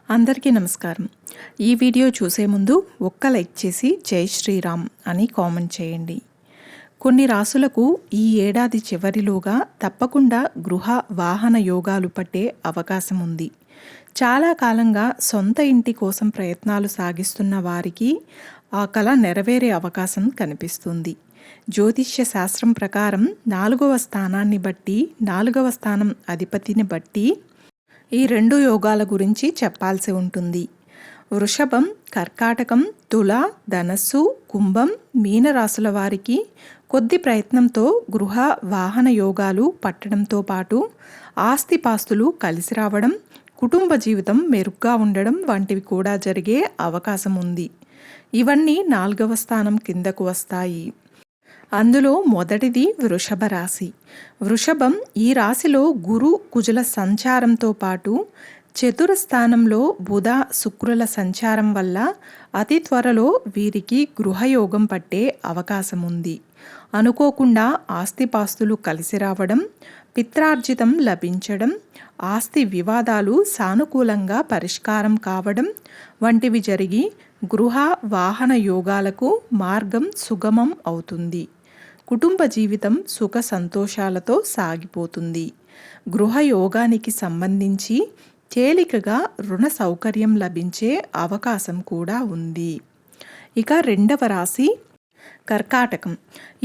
అందరికీ నమస్కారం. ఈ వీడియో చూసే ముందు ఒక్క లైక్ చేసి జై శ్రీరామ్ అని కామెంట్ చేయండి. కొన్ని రాసులకు ఈ ఏడాది చివరిలోగా తప్పకుండా గృహ వాహన యోగాలు పట్టే అవకాశం ఉంది. చాలా కాలంగా సొంత ఇంటి కోసం ప్రయత్నాలు సాగిస్తున్న వారికి ఆ కల నెరవేరే అవకాశం కనిపిస్తుంది. జ్యోతిష్య శాస్త్రం ప్రకారం 4వ స్థానాన్ని బట్టి 4వ స్థానం అధిపతిని బట్టి ఈ 2 యోగాల గురించి చెప్పాల్సి ఉంటుంది. వృషభం, కర్కాటకం, తుల, ధనస్సు, కుంభం, మీనరాశుల వారికి కొద్ది ప్రయత్నంతో గృహ వాహన యోగాలు పట్టడంతో పాటు ఆస్తిపాస్తులు కలిసి రావడం, కుటుంబ జీవితం మెరుగ్గా ఉండడం వంటివి కూడా జరిగే అవకాశం ఉంది. ఇవన్నీ 4వ స్థానం కిందకు వస్తాయి. అందులో మొదటిది వృషభ రాశి. వృషభం ఈ రాశిలో గురు కుజుల సంచారంతో పాటు చతుర స్థానంలో బుధ శుక్రుల సంచారం వల్ల అతి త్వరలో వీరికి గృహయోగం పట్టే అవకాశం ఉంది. అనుకోకుండా ఆస్తిపాస్తులు కలిసి రావడం, పిత్రార్జితం లభించడం, ఆస్తి వివాదాలు సానుకూలంగా పరిష్కారం కావడం వంటివి జరిగి గృహ వాహన యోగాలకు మార్గం సుగమం అవుతుంది. కుటుంబ జీవితం సుఖ సంతోషాలతో సాగిపోతుంది. గృహయోగానికి సంబంధించి తేలికగా రుణ సౌకర్యం లభించే అవకాశం కూడా ఉంది. ఇక 2వ రాశి కర్కాటకం.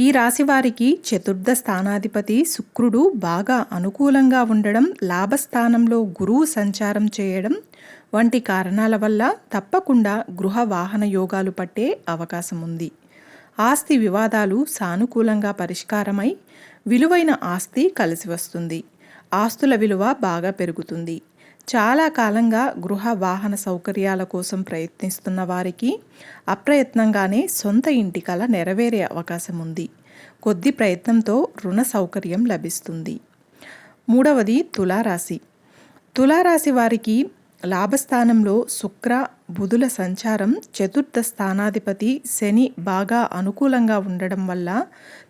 ఈ రాశి వారికి చతుర్థ స్థానాధిపతి శుక్రుడు బాగా అనుకూలంగా ఉండడం, లాభస్థానంలో గురువు సంచారం చేయడం వంటి కారణాల వల్ల తప్పకుండా గృహ వాహన యోగాలు పట్టే అవకాశం ఉంది. ఆస్తి వివాదాలు సానుకూలంగా పరిష్కారమై విలువైన ఆస్తి కలిసి వస్తుంది. ఆస్తుల విలువ బాగా పెరుగుతుంది. చాలా కాలంగా గృహ వాహన సౌకర్యాల కోసం ప్రయత్నిస్తున్న వారికి అప్రయత్నంగానే సొంత ఇంటి కల నెరవేరే అవకాశం ఉంది. కొద్ది ప్రయత్నంతో రుణ సౌకర్యం లభిస్తుంది. 3వది తులారాశి. తులారాశి వారికి లాభస్థానంలో శుక్ర బుధుల సంచారం, చతుర్థ స్థానాధిపతి శని బాగా అనుకూలంగా ఉండడం వల్ల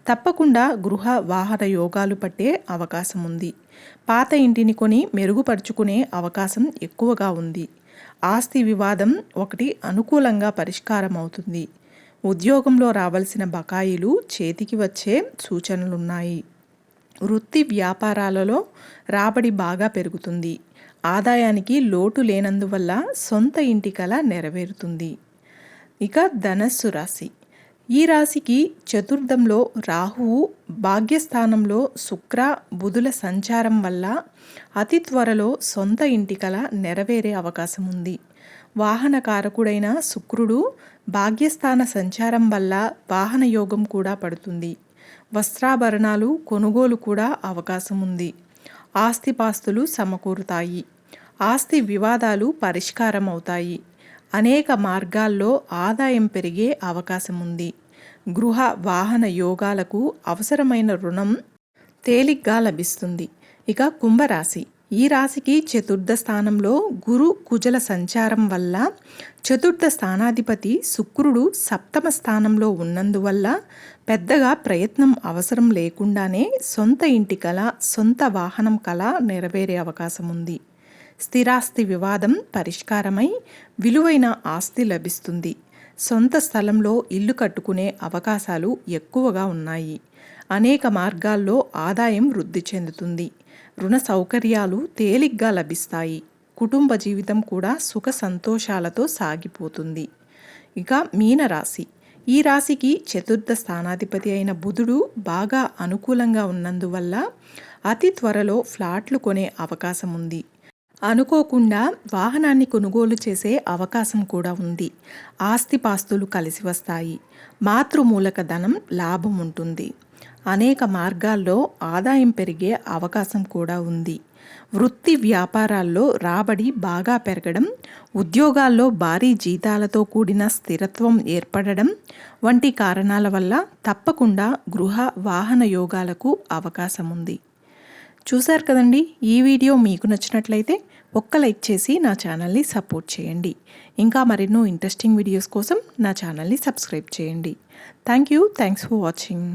తప్పకుండా గృహ వాహన యోగాలు పట్టే అవకాశం ఉంది. పాత ఇంటిని కొని మెరుగుపరుచుకునే అవకాశం ఎక్కువగా ఉంది. ఆస్తి వివాదం ఒకటి అనుకూలంగా పరిష్కారం అవుతుంది. ఉద్యోగంలో రావాల్సిన బకాయిలు చేతికి వచ్చే సూచనలున్నాయి. వృత్తి వ్యాపారాలలో రాబడి బాగా పెరుగుతుంది. ఆదాయానికి లోటు లేనందువల్ల సొంత ఇంటి కల నెరవేరుతుంది. ఇక ధనస్సు రాశి. ఈ రాశికి చతుర్థంలో రాహువు, భాగ్యస్థానంలో శుక్ర బుధుల సంచారం వల్ల అతి త్వరలో సొంత ఇంటి కల నెరవేరే అవకాశం ఉంది. వాహనకారకుడైన శుక్రుడు భాగ్యస్థాన సంచారం వల్ల వాహన యోగం కూడా పడుతుంది. వస్త్రాభరణాలు కొనుగోలు కూడా అవకాశం ఉంది. ఆస్తిపాస్తులు సమకూరుతాయి. ఆస్తి వివాదాలు పరిష్కారం అవుతాయి. అనేక మార్గాల్లో ఆదాయం పెరిగే అవకాశం ఉంది. గృహ వాహన యోగాలకు అవసరమైన రుణం తేలిగ్గా లభిస్తుంది. ఇక కుంభరాశి. ఈ రాశికి చతుర్థ స్థానంలో గురు కుజల సంచారం వల్ల చతుర్థ స్థానాధిపతి శుక్రుడు సప్తమ స్థానంలో ఉన్నందువల్ల పెద్దగా ప్రయత్నం అవసరం లేకుండానే సొంత ఇంటి కల, సొంత వాహనం కల నెరవేరే అవకాశం ఉంది. స్థిరాస్తి వివాదం పరిష్కారమై విలువైన ఆస్తి లభిస్తుంది. సొంత స్థలంలో ఇల్లు కట్టుకునే అవకాశాలు ఎక్కువగా ఉన్నాయి. అనేక మార్గాల్లో ఆదాయం వృద్ధి చెందుతుంది. రుణ సౌకర్యాలు తేలిగ్గా లభిస్తాయి. కుటుంబ జీవితం కూడా సుఖ సంతోషాలతో సాగిపోతుంది. ఇక మీనరాశి. ఈ రాశికి చతుర్థ స్థానాధిపతి అయిన బుధుడు బాగా అనుకూలంగా ఉన్నందువల్ల అతి త్వరలో ఫ్లాట్లు కొనే అవకాశం ఉంది. అనుకోకుండా వాహనాన్ని కొనుగోలు చేసే అవకాశం కూడా ఉంది. ఆస్తిపాస్తులు కలిసి వస్తాయి. మాతృమూలక ధనం లాభం ఉంటుంది. అనేక మార్గాల్లో ఆదాయం పెరిగే అవకాశం కూడా ఉంది. వృత్తి వ్యాపారాల్లో రాబడి బాగా పెరగడం, ఉద్యోగాల్లో భారీ జీతాలతో కూడిన స్థిరత్వం ఏర్పడడం వంటి కారణాల వల్ల తప్పకుండా గృహ వాహన యోగాలకు అవకాశం ఉంది. చూశారు కదండి. ఈ వీడియో మీకు నచ్చినట్లయితే ఒక్క లైక్ చేసి నా ఛానల్ని సపోర్ట్ చేయండి. ఇంకా మరెన్నో ఇంట్రెస్టింగ్ వీడియోస్ కోసం నా ఛానల్ని సబ్స్క్రైబ్ చేయండి. Thanks for watching.